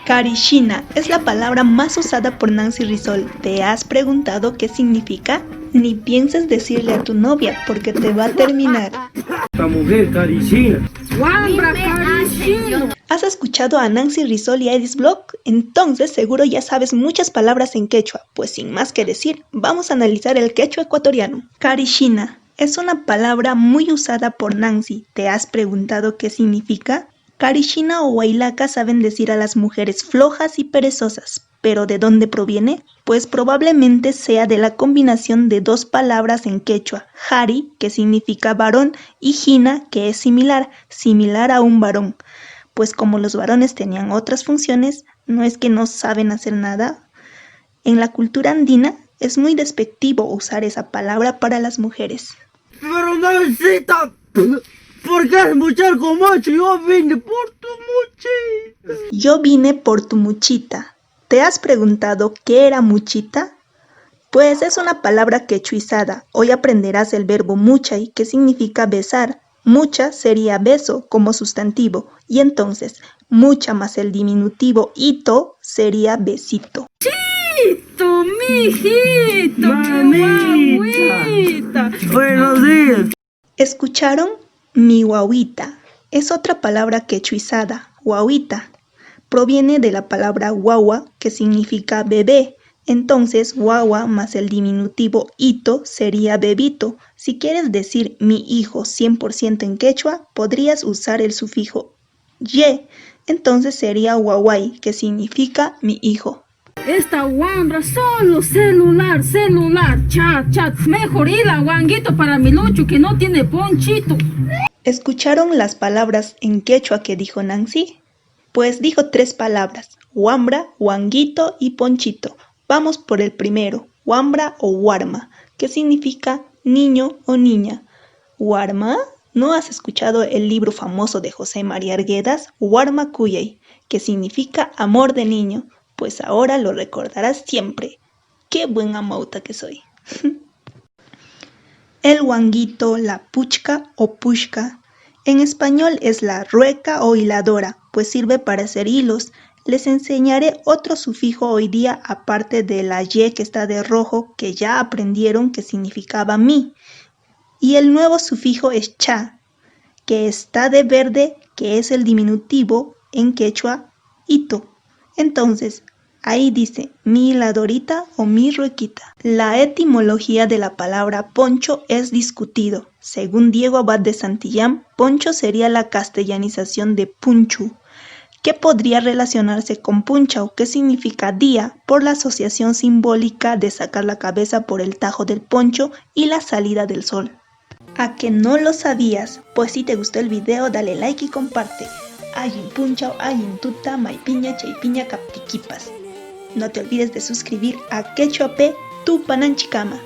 Carishina es la palabra más usada por Nancy Rizol. ¿Te has preguntado qué significa? Ni pienses decirle a tu novia porque te va a terminar. Esta mujer Carishina. ¿Has escuchado a Nancy Rizol y a Edis Block? Entonces seguro ya sabes muchas palabras en quechua. Pues sin más que decir, vamos a analizar el quechua ecuatoriano. Carishina es una palabra muy usada por Nancy. ¿Te has preguntado qué significa? Carishina o huaylaca saben decir a las mujeres flojas y perezosas. ¿Pero de dónde proviene? Pues probablemente sea de la combinación de dos palabras en quechua, jari, que significa varón, y jina, que es similar a un varón. Pues como los varones tenían otras funciones, no es que no saben hacer nada. En la cultura andina es muy despectivo usar esa palabra para las mujeres. Pero Nancita, ¿por qué escuchar con macho? Yo vine por tu muchita. Yo vine por tu muchita. ¿Te has preguntado qué era muchita? Pues es una palabra quechuizada. Hoy aprenderás el verbo muchay, que significa besar. Mucha sería beso como sustantivo, y entonces mucha más el diminutivo ito sería besito. ¡Chito, mijito! Mamita. Buenos días. ¿Escucharon? Mi guauita. Es otra palabra quechuizada, guauita. Proviene de la palabra guagua, que significa bebé. Entonces, guagua más el diminutivo ito sería bebito. Si quieres decir mi hijo 100% en quechua, podrías usar el sufijo ye. Entonces sería guaguay, que significa mi hijo. Esta guambra solo celular, chat. Mejor ir a guanguito para mi lucho que no tiene ponchito. ¿Escucharon las palabras en quechua que dijo Nancy? Pues dijo 3 palabras, guambra, guanguito y ponchito. Vamos por el primero, guambra o guarma, que significa niño o niña. ¿Guarma? ¿No has escuchado el libro famoso de José María Arguedas, Guarma Cuyay, que significa amor de niño? Pues ahora lo recordarás siempre. ¡Qué buen amauta que soy! El guanguito, la puchca o pushka. En español es la rueca o hiladora, pues sirve para hacer hilos. Les enseñaré otro sufijo hoy día aparte de la ye que está de rojo, que ya aprendieron que significaba mi. Y el nuevo sufijo es cha, que está de verde, que es el diminutivo en quechua ito. Entonces, ahí dice mi hiladorita o mi ruequita. La etimología de la palabra poncho es discutido. Según Diego Abad de Santillán, poncho sería la castellanización de punchu, que podría relacionarse con punchau, que significa día, por la asociación simbólica de sacar la cabeza por el tajo del poncho y la salida del sol. ¿A que no lo sabías? Pues si te gustó el video, dale like y comparte. Ayin punchau, ayin tuta, maipiña, chaipiña, captiquipas. No te olvides de suscribir a Quechua P, tu Pananchicama.